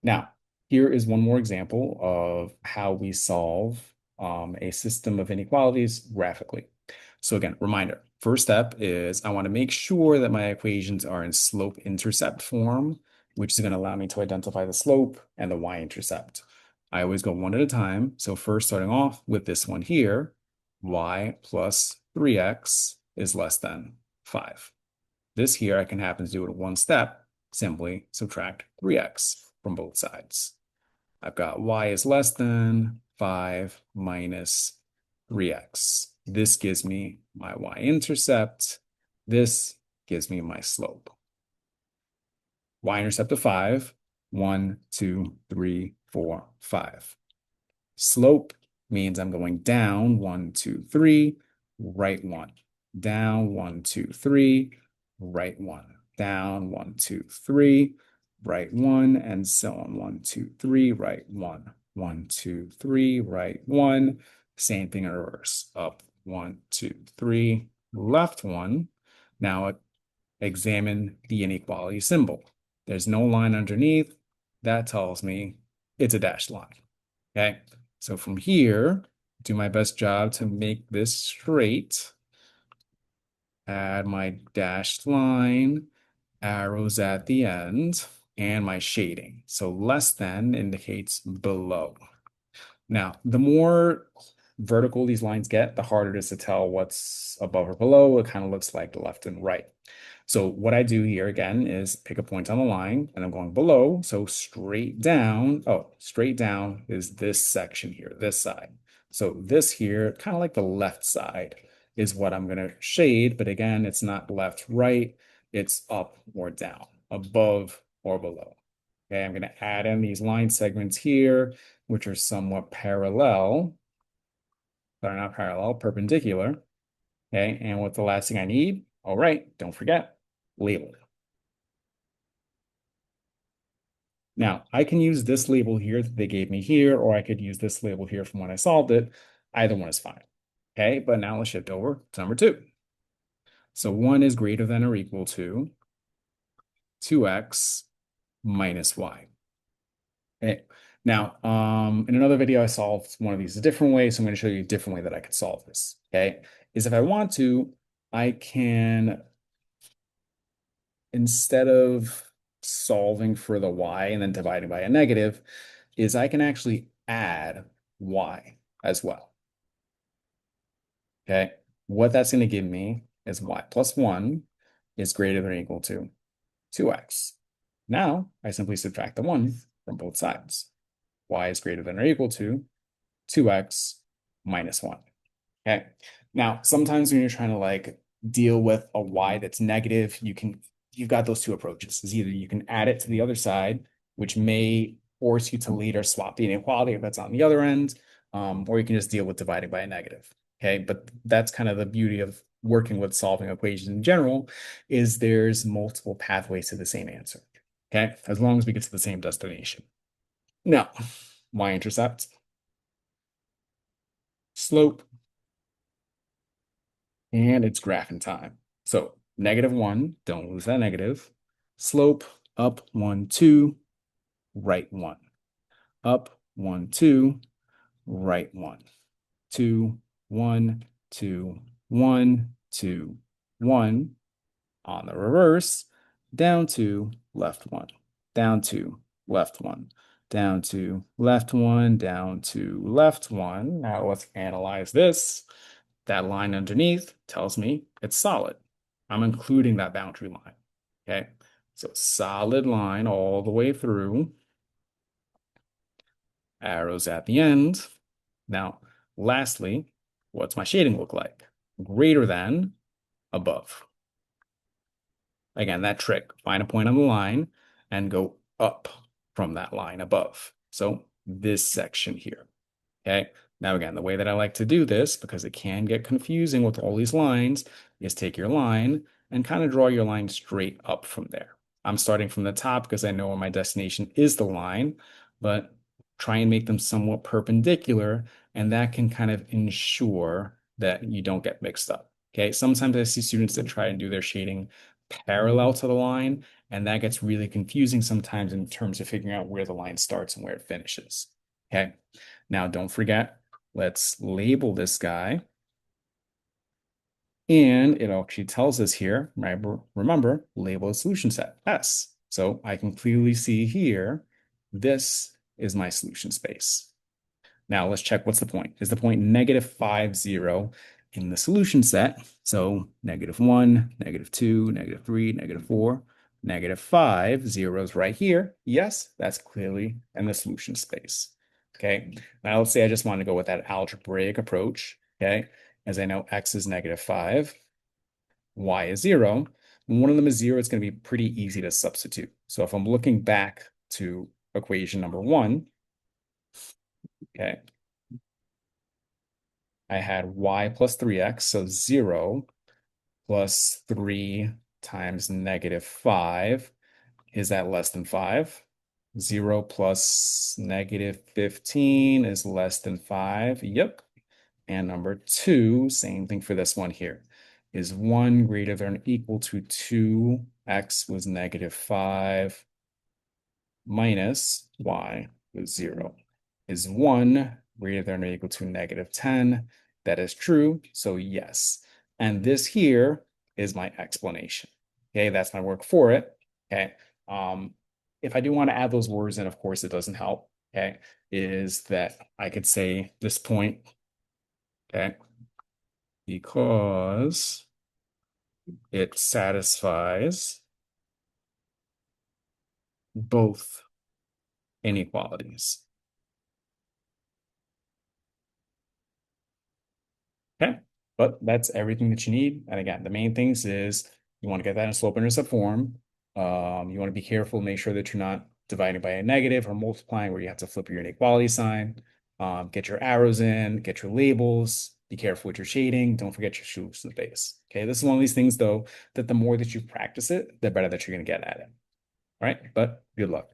Now, here is one more example of how we solve a system of inequalities graphically. So again, reminder, first step is I want to make sure that my equations are in slope-intercept form, which is going to allow me to identify the slope and the y-intercept. I always go one at a time. So first starting off with this one here, y plus 3x is less than 5. This here I can happen to do it in one step, simply subtract 3x from both sides. I've got y is less than 5 minus 3x. This gives me my y-intercept. This gives me my slope. Y-intercept of 5, 1, 2, 3, 4, 5. Slope means I'm going down 1, 2, 3, right 1. Down 1, 2, 3, right 1. Down 1, 2, 3, right 1, and so on. 1, 2, 3, right 1. 1, 2, 3, right 1. Same thing in reverse. Up 1, 2, 3, left 1. Now examine the inequality symbol. There's no line underneath. That tells me it's a dashed line. Okay, so from here, do my best job to make this straight. Add my dashed line, arrows at the end, and my shading. So less than indicates below. Now, the more vertical these lines get, the harder it is to tell what's above or below. It kind of looks like the left and right. So what I do here again is pick a point on the line and I'm going below. So straight down, straight down is this section here, this side. So this here, kind of like the left side is what I'm going to shade. But again, it's not left, right. It's up or down, above or below. Okay, I'm going to add in these line segments here, which are somewhat parallel, but are not parallel, perpendicular. Okay, and what's the last thing I need? All right, don't forget, label. Now, I can use this label here that they gave me here, or I could use this label here from when I solved it. Either one is fine. Okay, but now let's shift over to number 2. So 1 is greater than or equal to 2x minus y. Okay. Now, in another video, I solved one of these a different way, so I'm going to show you a different way that I could solve this. Okay, is if I want to, I can, instead of solving for the y and then dividing by a negative, is I can actually add y as well. Okay, what that's going to give me is y plus 1 is greater than or equal to 2x. Now, I simply subtract the 1 from both sides. Y is greater than or equal to 2x minus 1. Okay. Now, sometimes when you're trying to like deal with a y that's negative, you've got those two approaches. Is either you can add it to the other side, which may force you to lead or swap the inequality if that's on the other end, or you can just deal with dividing by a negative. Okay, but that's kind of the beauty of working with solving equations in general, is there's multiple pathways to the same answer. Okay, as long as we get to the same destination. Now, y-intercept, slope, and it's graphing time. So -1, don't lose that negative. Slope, up 1, 2, right 1. Up 1, 2, right 1. 2, 1, 2, 1, 2, 1. On the reverse, down 2, left 1. Down 2, left 1. Down 2, left 1, down 2, left 1. Now let's analyze this. That line underneath tells me it's solid. I'm including that boundary line. Okay, so solid line all the way through. Arrows at the end. Now, lastly, what's my shading look like? Greater than, above. Again, that trick, find a point on the line and go up from that line above. So this section here. Okay, now again, the way that I like to do this, because it can get confusing with all these lines, is take your line and kind of draw your line straight up from there. I'm starting from the top because I know where my destination is the line, but try and make them somewhat perpendicular, and that can kind of ensure that you don't get mixed up. Okay, sometimes I see students that try and do their shading parallel to the line, and that gets really confusing sometimes in terms of figuring out where the line starts and where it finishes. Okay, now don't forget, let's label this guy. And it actually tells us here, remember, label a solution set, S. So I can clearly see here, this is my solution space. Now let's check what's the point. Is the point -5, 0 in the solution set? So -1, -2, -3, -4, -5, 0 is right here. Yes, that's clearly in the solution space. Okay, now let's say I just want to go with that algebraic approach. Okay, as I know, x is -5, y is 0. When one of them is 0, it's going to be pretty easy to substitute. So if I'm looking back to equation number 1, okay, I had y plus 3x, so 0 plus 3 times -5. Is that less than 5? 0 plus -15 is less than 5. Yep. And number 2, same thing for this one here. Is 1 greater than or equal to 2? X was -5 minus y was 0. Is 1 greater than or equal to -10? That is true, so yes. And this here is my explanation. Okay, that's my work for it. Okay. If I do want to add those words in, of course, it doesn't help. Okay, is that I could say this point, okay, because it satisfies both inequalities. Okay, but that's everything that you need. And again, the main things is you want to get that in slope-intercept form. You want to be careful, make sure that you're not dividing by a negative or multiplying where you have to flip your inequality sign. Get your arrows in, get your labels, be careful with your shading. Don't forget your solution base. Okay, this is one of these things though, that the more that you practice it, the better that you're going to get at it. All right, but good luck.